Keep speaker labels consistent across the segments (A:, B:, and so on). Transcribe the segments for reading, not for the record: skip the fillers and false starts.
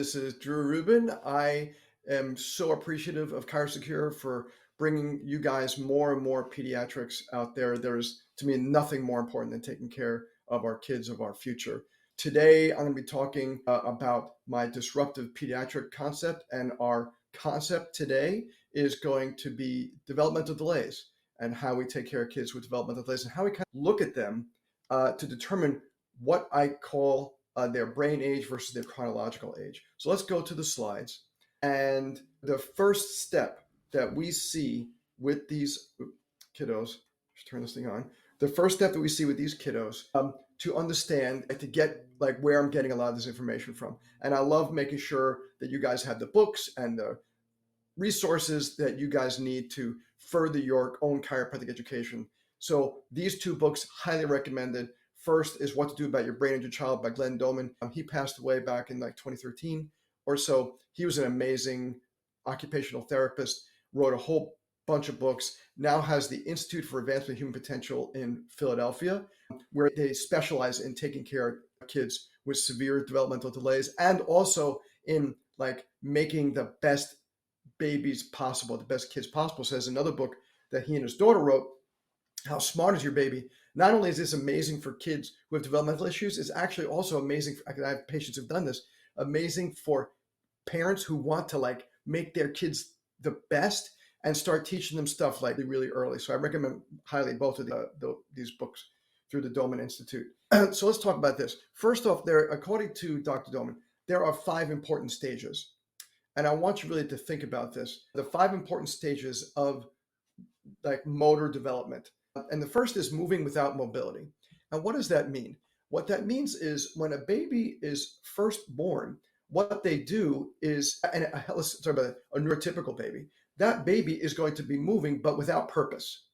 A: This is Drew Rubin. I am so appreciative of Chiropractic for bringing you guys more and more pediatrics out there. There's, to me, nothing more important than taking care of our kids, of our future. Today, I'm going to be talking about my disruptive pediatric concept, and our concept today is going to be developmental delays and how we take care of kids with developmental delays and how we kind of look at them to determine what I call their brain age versus their chronological age. So let's go to the slides. And the first step that we see with these kiddos, let's turn this thing on. The first step that we see with these kiddos to understand and to get like where I'm getting a lot of this information from. And I love making sure that you guys have the books and the resources that you guys need to further your own chiropractic education. So these two books, highly recommended. First is What to Do About Your Brain and Your Child by Glenn Doman. He passed away back in like 2013 or so. He was an amazing occupational therapist, wrote a whole bunch of books, now has the Institute for Advancement of Human Potential in Philadelphia, where they specialize in taking care of kids with severe developmental delays and also in like making the best babies possible, the best kids possible. So there's another book that he and his daughter wrote, How Smart Is Your Baby? Not only is this amazing for kids who have developmental issues, it's actually also amazing. I have patients who've done this, amazing for parents who want to like make their kids the best and start teaching them stuff like really early. So I recommend highly both of these books through the Doman Institute. So let's talk about this. First off, according to Dr. Doman, there are 5 important stages. And I want you really to think about this. The 5 important stages of like motor development. And the first is moving without mobility. And what does that mean? What that means is when a baby is first born, what they do is, and let's talk about a neurotypical baby, that baby is going to be moving, but without purpose.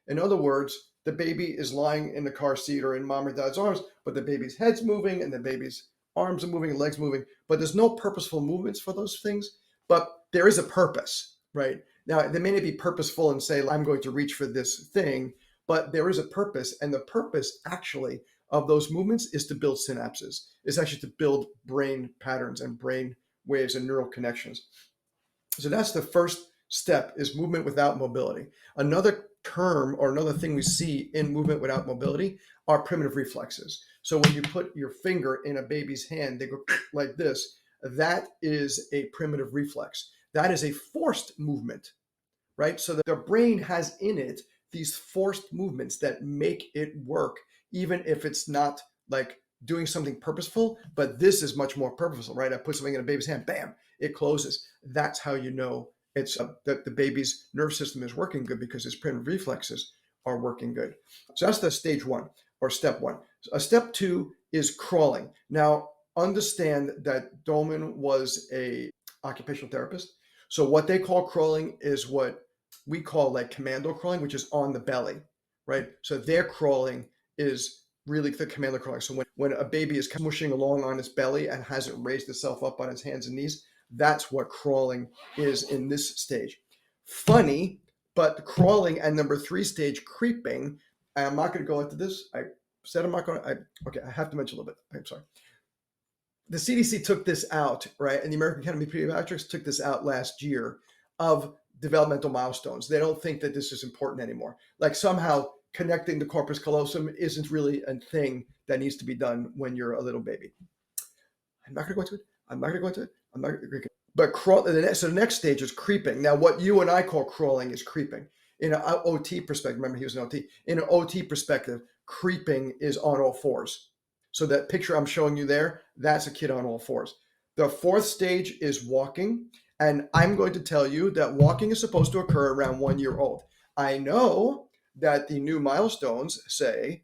A: In other words, the baby is lying in the car seat or in mom or dad's arms, but the baby's head's moving and the baby's arms are moving and legs moving, but there's no purposeful movements for those things, but there is a purpose, right? Now, they may not be purposeful and say, I'm going to reach for this thing, but there is a purpose. And the purpose actually of those movements is to build synapses. It's actually to build brain patterns and brain waves and neural connections. So that's the first step, is movement without mobility. Another term or another thing we see in movement without mobility are primitive reflexes. So when you put your finger in a baby's hand, they go like this. That is a primitive reflex. That is a forced movement, right? So that the brain has in it these forced movements that make it work, even if it's not like doing something purposeful, but this is much more purposeful, right? I put something in a baby's hand, bam, it closes. That's how you know it's that the baby's nerve system is working good, because its primitive reflexes are working good. So that's the stage 1 or step 1. Step 2 is crawling. Now, understand that Doman was a occupational therapist. So what they call crawling is what we call like commando crawling, which is on the belly, right? So their crawling is really the commando crawling. So when a baby is smushing along on its belly and hasn't raised itself up on its hands and knees, that's what crawling is in this stage. Funny, but crawling and number 3 stage, creeping, and I'm not going to go into this. I said I'm not going to, okay, I have to mention a little bit. I'm sorry. The CDC took this out, right? And the American Academy of Pediatrics took this out last year of developmental milestones. They don't think that this is important anymore. Like somehow connecting the corpus callosum isn't really a thing that needs to be done when you're a little baby. I'm not going to go into it. I'm not going to go into it. I'm not going to. But so the next stage is creeping. Now, what you and I call crawling is creeping. In an OT perspective, remember he was an OT. In an OT perspective, creeping is on all fours. So that picture I'm showing you there, that's a kid on all fours. The 4th stage is walking. And I'm going to tell you that walking is supposed to occur around 1 year old. I know that the new milestones say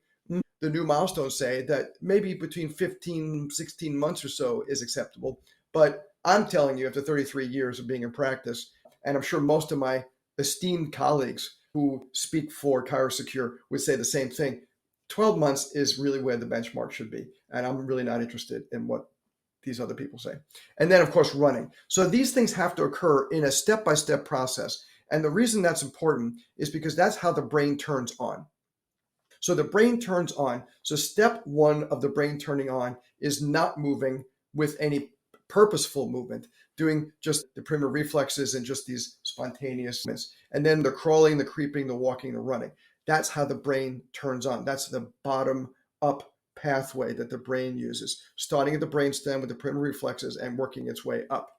A: that maybe between 15, 16 months or so is acceptable. But I'm telling you, after 33 years of being in practice, and I'm sure most of my esteemed colleagues who speak for Chiropractic would say the same thing, 12 months is really where the benchmark should be. And I'm really not interested in what these other people say. And then, of course, running. So these things have to occur in a step-by-step process. And the reason that's important is because that's how the brain turns on. So the brain turns on. So step 1 of the brain turning on is not moving with any purposeful movement, doing just the primitive reflexes and just these spontaneous movements. And then the crawling, the creeping, the walking, the running. That's how the brain turns on. That's the bottom up pathway that the brain uses, starting at the brainstem with the primitive reflexes and working its way up.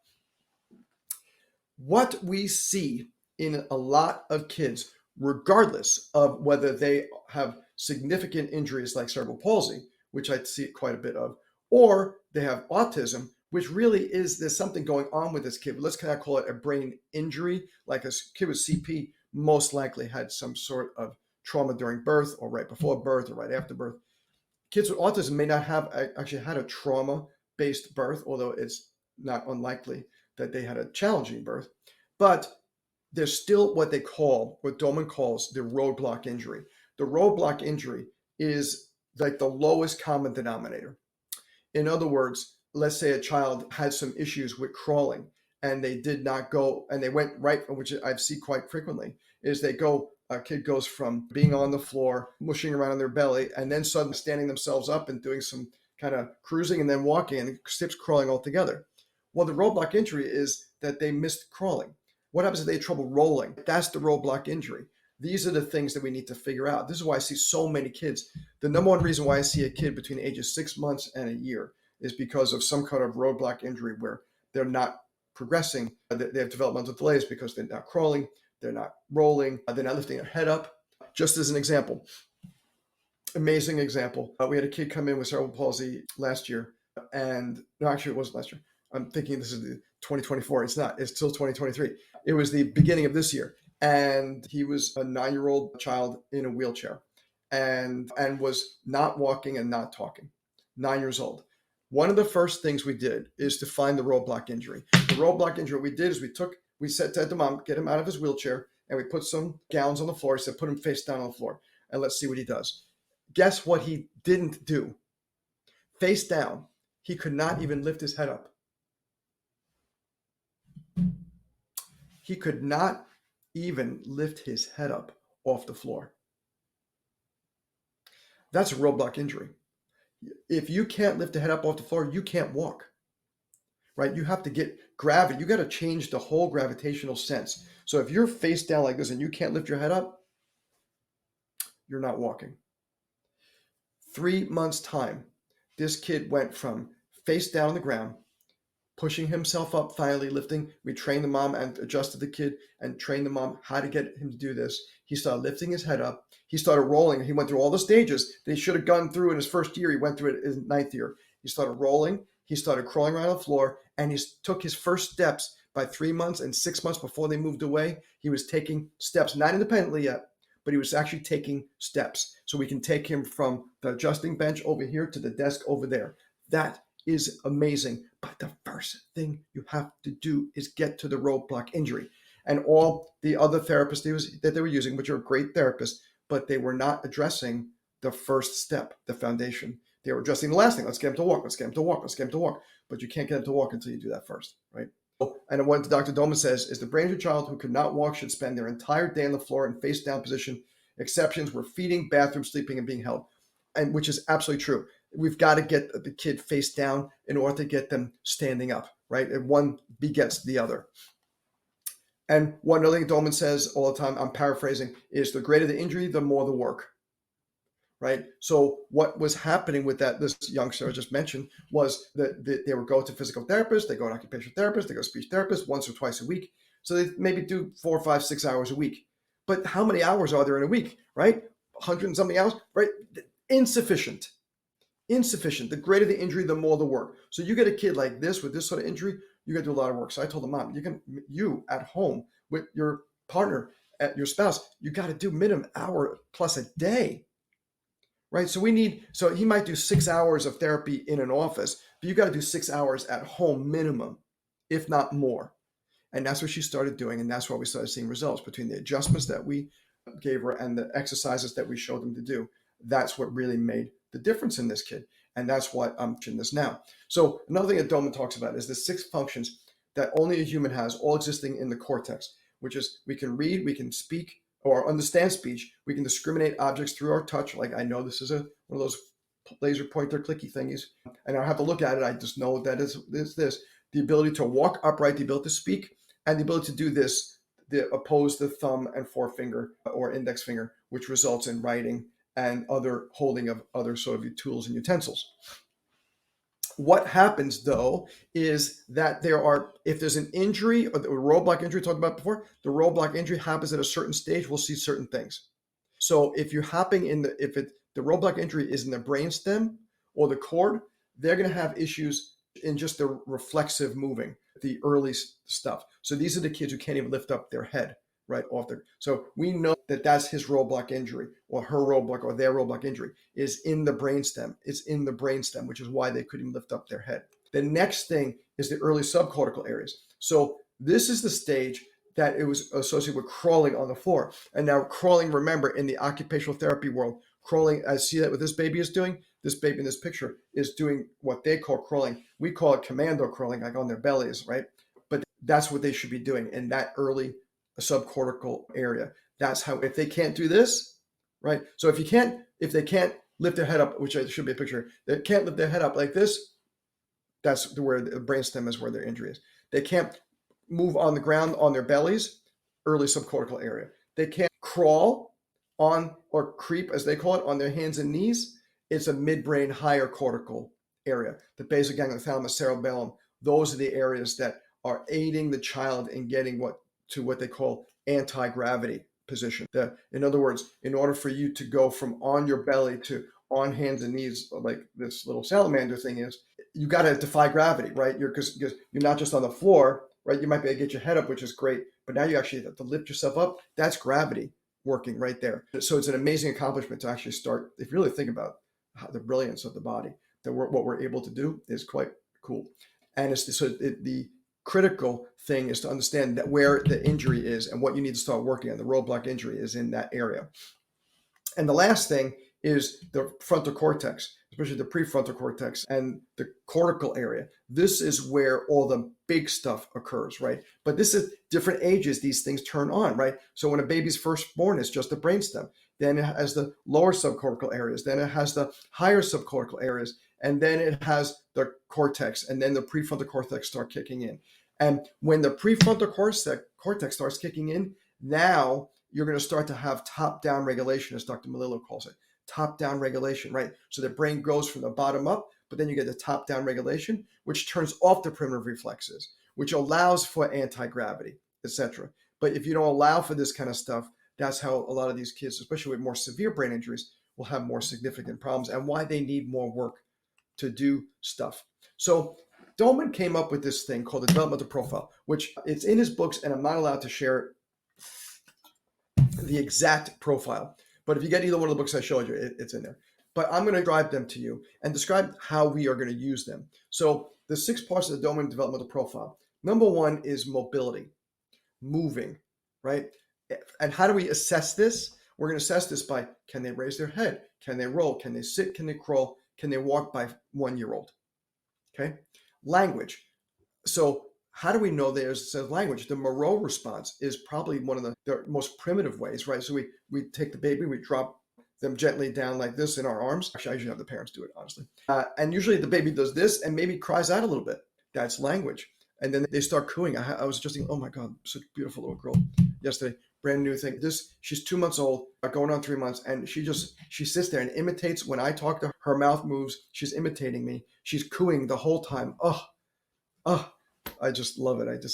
A: What we see in a lot of kids, regardless of whether they have significant injuries like cerebral palsy, which I see quite a bit of, or they have autism, which really is, there's something going on with this kid. Let's kind of call it a brain injury. Like a kid with CP most likely had some sort of trauma during birth or right before birth or right after birth. Kids with autism may not have actually had a trauma-based birth, although it's not unlikely that they had a challenging birth. But there's still what Dolman calls the roadblock injury. The roadblock injury is like the lowest common denominator. In other words, let's say a child had some issues with crawling and they did not go, and they went right, which I see quite frequently, is a kid goes from being on the floor, mushing around on their belly, and then suddenly standing themselves up and doing some kind of cruising and then walking and skips crawling altogether. Well, the roadblock injury is that they missed crawling. What happens if they had trouble rolling? That's the roadblock injury. These are the things that we need to figure out. This is why I see so many kids. The number one reason why I see a kid between the ages 6 months and a year is because of some kind of roadblock injury where they're not progressing. They have developmental delays because they're not crawling, they're not rolling, they're not lifting their head up. Just as an example, amazing example. We had a kid come in with cerebral palsy last year, and no, actually it wasn't last year. I'm thinking this is the 2024. It's not. It's still 2023. It was the beginning of this year, and he was a 9-year-old child in a wheelchair, and was not walking and not talking. 9 years old. One of the first things we did is to find the roadblock injury. The roadblock injury we did is we said to the mom, get him out of his wheelchair, and we put some gowns on the floor. He said, put him face down on the floor, and let's see what he does. Guess what he didn't do? Face down. He could not even lift his head up. He could not even lift his head up off the floor. That's a roadblock injury. If you can't lift the head up off the floor, you can't walk, right? You have to get gravity. You got to change the whole gravitational sense. So if you're face down like this and you can't lift your head up, you're not walking. 3 months' time, this kid went from face down on the ground, pushing himself up, finally lifting. We trained the mom and adjusted the kid and trained the mom how to get him to do this. He started lifting his head up. He started rolling. He went through all the stages that he should have gone through in his first year. He went through it in his 9th year. He started rolling. He started crawling around the floor, and he took his first steps. By 3 months and 6 months before they moved away, he was taking steps, not independently yet, but he was actually taking steps. So we can take him from the adjusting bench over here to the desk over there. That is amazing. But the first thing you have to do is get to the roadblock injury. And all the other therapists that they were using, which are great therapists, but they were not addressing the first step, the foundation. They were addressing the last thing. Let's get him to walk. Let's get him to walk. Let's get him to walk. But you can't get him to walk until you do that first, right? And what Dr. Dolman says is the brain of a child who could not walk should spend their entire day on the floor in face down position. Exceptions were feeding, bathroom, sleeping, and being held, and which is absolutely true. We've got to get the kid face down in order to get them standing up, right? And one begets the other. And one other thing Dolman says all the time, I'm paraphrasing, is the greater the injury, the more the work, right? So what was happening with this youngster I just mentioned was that they would go to physical therapists, they go to occupational therapists, they go to speech therapists once or twice a week. So they maybe do 4, 5, 6 hours a week. But how many hours are there in a week, right? 100 and something hours, right? Insufficient. The greater the injury, the more the work. So you get a kid like this with this sort of injury, you got to do a lot of work. So I told the mom, you at home with your partner, your spouse, you got to do minimum hour plus a day, right? So he might do 6 hours of therapy in an office, but you got to do 6 hours at home minimum, if not more. And that's what she started doing. And that's why we started seeing results between the adjustments that we gave her and the exercises that we showed them to do. That's what really made the difference in this kid. And that's why I'm teaching this now. So another thing that Dolman talks about is the 6 functions that only a human has, all existing in the cortex, which is we can read, we can speak or understand speech, we can discriminate objects through our touch. Like I know this is one of those laser pointer clicky thingies, and I have to look at it. I just know that is this. the ability to walk upright, the ability to speak, and the ability to do this, the oppose the thumb and forefinger or index finger, which results in writing and other holding of other sort of tools and utensils. What happens though is that if there's an injury, or the roadblock injury talked about before, the roadblock injury happens at a certain stage, we'll see certain things. So if you're hopping the roadblock injury is in the brainstem or the cord, they're going to have issues in just the reflexive moving, the early stuff. So these are the kids who can't even lift up their head, right, off their. So we know that that's his roadblock injury or her roadblock or their roadblock injury is in the brainstem. It's in the brainstem, which is why they couldn't lift up their head. The next thing is the early subcortical areas. So this is the stage that it was associated with crawling on the floor. And now crawling, remember, in the occupational therapy world, crawling, I see that what this baby is doing. This baby in this picture is doing what they call crawling. We call it commando crawling, like on their bellies, right? But that's what they should be doing in that early subcortical area. That's how, if they can't do this, right? So if they can't lift their head up, which should be a picture, they can't lift their head up like this, that's where the brainstem is, where their injury is. They can't move on the ground on their bellies, early subcortical area. They can't crawl on or creep, as they call it, on their hands and knees. It's a midbrain higher cortical area. The basal ganglia, thalamus, cerebellum, those are the areas that are aiding the child in getting what they call anti-gravity position. In other words, in order for you to go from on your belly to on hands and knees, like this little salamander thing is, you got to defy gravity, right? Because you're not just on the floor, right? You might be able to get your head up, which is great, but now you actually have to lift yourself up. That's gravity working right there. So it's an amazing accomplishment to actually start. If you really think about the brilliance of the body, that what we're able to do is quite cool. And the critical thing is to understand that where the injury is and what you need to start working on. The roadblock injury is in that area. And the last thing is the frontal cortex, especially the prefrontal cortex and the cortical area. This is where all the big stuff occurs, right? But this is different ages, these things turn on, right? So when a baby's first born, it's just the brainstem. Then it has the lower subcortical areas. Then it has the higher subcortical areas. And then it has the cortex. And then the prefrontal cortex start kicking in. And when the prefrontal cortex starts kicking in, now you're going to start to have top-down regulation, as Dr. Melillo calls it. Top-down regulation, right? So the brain goes from the bottom up, but then you get the top-down regulation, which turns off the primitive reflexes, which allows for anti-gravity, etc. But if you don't allow for this kind of stuff, that's how a lot of these kids, especially with more severe brain injuries, will have more significant problems and why they need more work to do stuff. So Dolman came up with this thing called the developmental profile, which it's in his books, and I'm not allowed to share the exact profile. But if you get either one of the books I showed you, it's in there. But I'm going to describe them to you and describe how we are going to use them. So the 6 parts of the Dolman developmental profile. Number 1 is mobility, moving, right? And how do we assess this? We're going to assess this by, can they raise their head? Can they roll? Can they sit? Can they crawl? Can they walk by 1-year-old? Okay. Language. So how do we know there's language? The Moreau response is probably one of the most primitive ways, right? So we take the baby, we drop them gently down like this in our arms. Actually, I usually have the parents do it, honestly. And usually the baby does this and maybe cries out a little bit. That's language. And then they start cooing. I was just thinking, oh my God, such a beautiful little girl yesterday. Brand new thing. She's 2 months old, going on 3 months. And she sits there and imitates when I talk to her. Her mouth moves. She's imitating me. She's cooing the whole time. Oh, I just love it.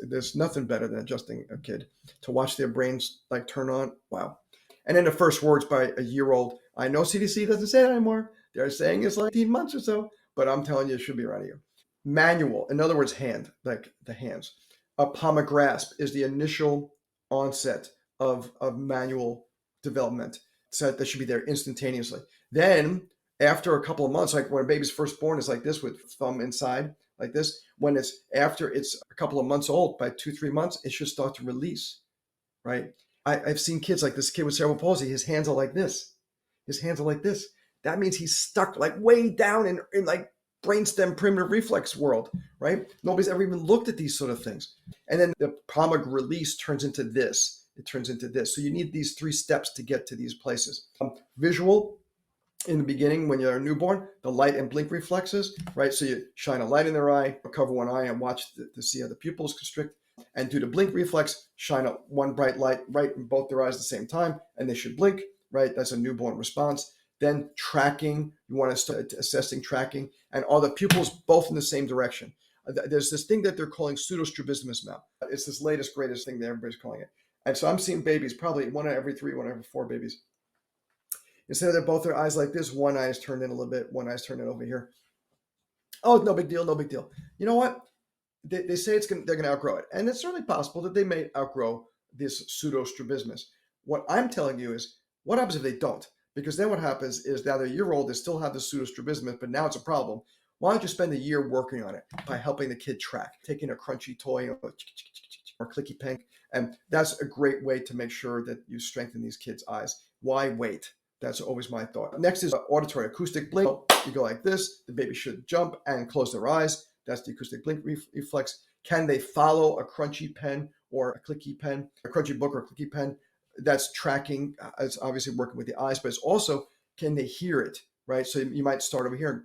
A: There's nothing better than adjusting a kid to watch their brains like turn on. Wow. And then the first words by a year-old. I know CDC doesn't say that anymore. They're saying it's like 18 months or so, but I'm telling you, it should be around a year. Manual, in other words, hand, like the hands. A palm grasp is the initial onset of manual development. So that should be there instantaneously. Then after a couple of months, like when a baby's first born, is like this with thumb inside, like this. When it's after it's a couple of months old, by 2-3 months, it should start to release, right? I've seen kids like this kid with cerebral palsy. His hands are like this. His hands are like this. That means he's stuck like way down in like brainstem primitive reflex world, right? Nobody's ever even looked at these sort of things. And then the palmar release turns into this. It turns into this. So you need these 3 steps to get to these places. Visual, in the beginning, when you're a newborn, the light and blink reflexes, right? So you shine a light in their eye, cover one eye, and watch to see how the pupils constrict. And do the blink reflex, shine one bright light right in both their eyes at the same time, and they should blink, right? That's a newborn response. Then tracking, you want to start assessing tracking, and are the pupils both in the same direction? There's this thing that they're calling pseudostrabismus now. It's this latest, greatest thing that everybody's calling it. And so I'm seeing babies, probably one out of every 3, 1 out of every 4 babies. Instead of they're both their eyes like this, one eye is turned in a little bit, one eye is turned in over here. Oh, no big deal, no big deal. You know what? They say they're going to outgrow it. And it's certainly possible that they may outgrow this pseudostrabismus. What I'm telling you is, what happens if they don't? Because then what happens is now they're a year old, they still have the pseudostrabismus, but now it's a problem. Why don't you spend a year working on it by helping the kid track, taking a crunchy toy or clicky pen? And that's a great way to make sure that you strengthen these kids' eyes. Why wait? That's always my thought. Next is auditory acoustic blink. You go like this. The baby should jump and close their eyes. That's the acoustic blink reflex. Can they follow a crunchy pen or a clicky pen, a crunchy book or a clicky pen? That's tracking. It's obviously working with the eyes, but it's also, can they hear it, right? So you might start over here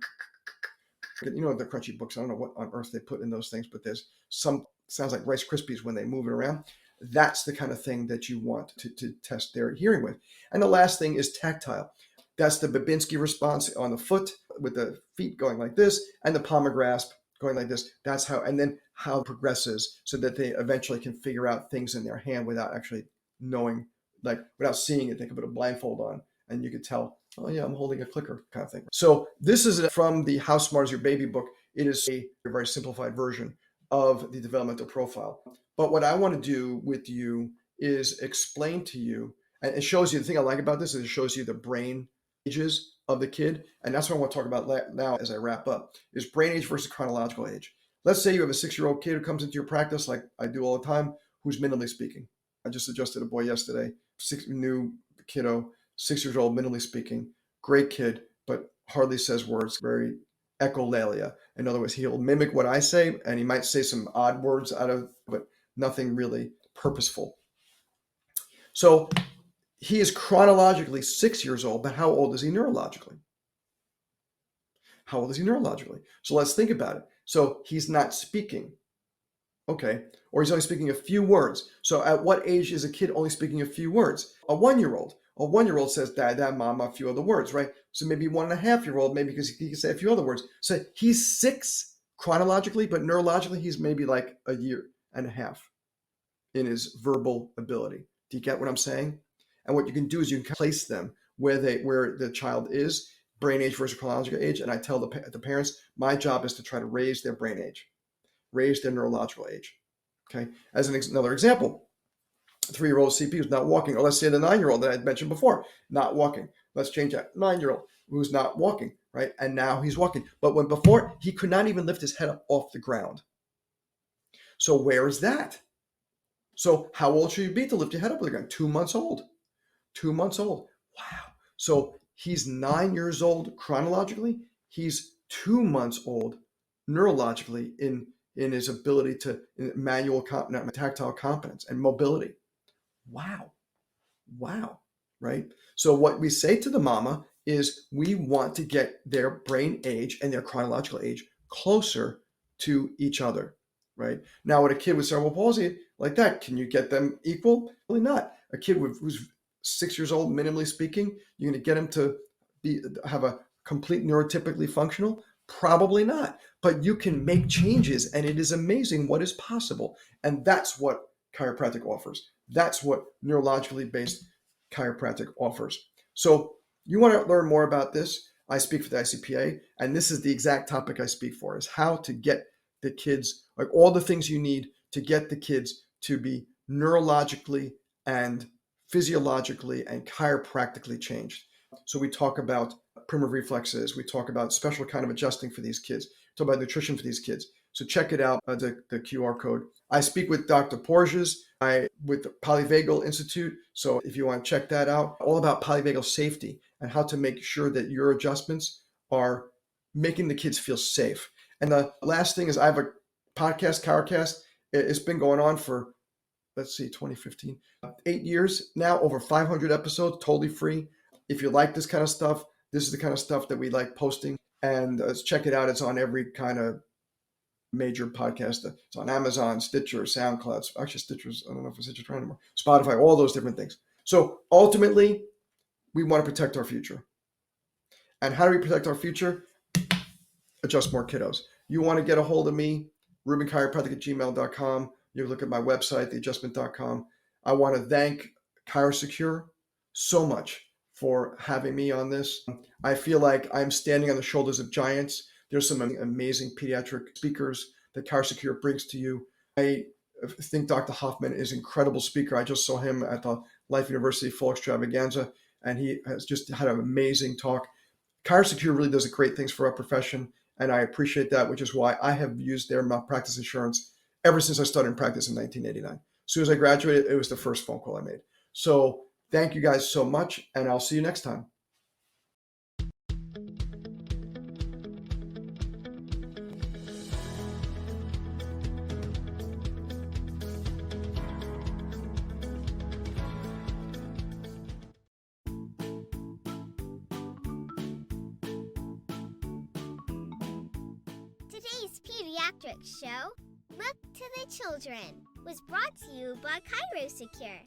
A: and, you know, the crunchy books, I don't know what on earth they put in those things, but there's some, sounds like Rice Krispies when they move it around. That's the kind of thing that you want to test their hearing with. And the last thing is tactile. That's the Babinski response on the foot with the feet going like this and the palmar grasp going like this. That's how, and then how it progresses so that they eventually can figure out things in their hand without actually knowing, like without seeing it. They can put a blindfold on and you could tell, oh yeah, I'm holding a clicker kind of thing. So this is from the How Smart Is Your Baby book. It is a very simplified version of the developmental profile. But what I want to do with you is explain to you, and it shows you, the thing I like about this is it shows you the brain ages of the kid. And that's what I want to talk about now as I wrap up, is brain age versus chronological age. Let's say you have a 6-year-old kid who comes into your practice, like I do all the time, who's minimally speaking. I just adjusted a boy yesterday, new kiddo, 6 years old, minimally speaking, great kid, but hardly says words, very echolalia. In other words, he'll mimic what I say, and he might say some odd words out of, but nothing really purposeful. So he is chronologically 6 years old, but how old is he neurologically? How old is he neurologically? So let's think about it. So he's not speaking, okay, or he's only speaking a few words. So at what age is a kid only speaking a few words? A 1-year-old. A 1-year-old says dad, dad, mom, a few other words, right? So maybe 1.5-year-old, maybe because he can say a few other words. So he's 6 chronologically, but neurologically, he's maybe like a year and a half in his verbal ability. Do you get what I'm saying? And what you can do is you can place them where the child is, brain age versus chronological age. And I tell the parents, my job is to try to raise their brain age, raise their neurological age. Okay. As another example, 3-year-old CP who's not walking, or let's say the 9-year-old that I mentioned before, not walking. Let's change that. 9-year-old who's not walking, right? And now he's walking. But when before he could not even lift his head up off the ground. So where is that? So how old should you be to lift your head up off the ground? 2 months old. 2 months old. Wow. So he's 9 years old chronologically. He's 2 months old neurologically in his ability to tactile competence and mobility. Wow. Wow. Right? So what we say to the mama is we want to get their brain age and their chronological age closer to each other. Right? Now, with a kid with cerebral palsy like that, can you get them equal? Really not. A kid who's 6 years old, minimally speaking, you're going to get him to have a complete neurotypically functional? Probably not. But you can make changes, and it is amazing what is possible. And that's what chiropractic offers. That's what neurologically based chiropractic offers. So you want to learn more about this? I speak for the ICPA, and this is the exact topic I speak for, is how to get the kids, like all the things you need to get the kids to be neurologically and physiologically and chiropractically changed. So we talk about primitive reflexes. We talk about special kind of adjusting for these kids. We talk about nutrition for these kids. So check it out, the QR code. I speak with Dr. Porges with the Polyvagal Institute. So if you want to check that out, all about polyvagal safety and how to make sure that your adjustments are making the kids feel safe. And the last thing is I have a podcast, Chirocast. It's been going on for, 2015, 8 years now, over 500 episodes, totally free. If you like this kind of stuff, This is the kind of stuff that we like posting. And check it out. It's on every kind of major podcast. It's on Amazon, Stitcher, SoundCloud. Actually, Stitcher's, I don't know if it's Stitcher's around anymore. Spotify, all those different things. So ultimately, we want to protect our future. And how do we protect our future? Adjust more kiddos. You want to get a hold of me, RubenChiropractic@gmail.com. You look at my website, theadjustment.com. I want to thank Chiropractic so much for having me on this. I feel like I'm standing on the shoulders of giants. There's some amazing pediatric speakers that Chiropractic brings to you. I think Dr. Hoffman is an incredible speaker. I just saw him at the Life University Fall Extravaganza, and he has just had an amazing talk. Chiropractic really does great things for our profession, and I appreciate that, which is why I have used their malpractice insurance ever since I started in practice in 1989. As soon as I graduated, it was the first phone call I made. So thank you guys so much, and I'll see you next time.
B: Today's pediatric show, Look to the Children, was brought to you by Chiropractic.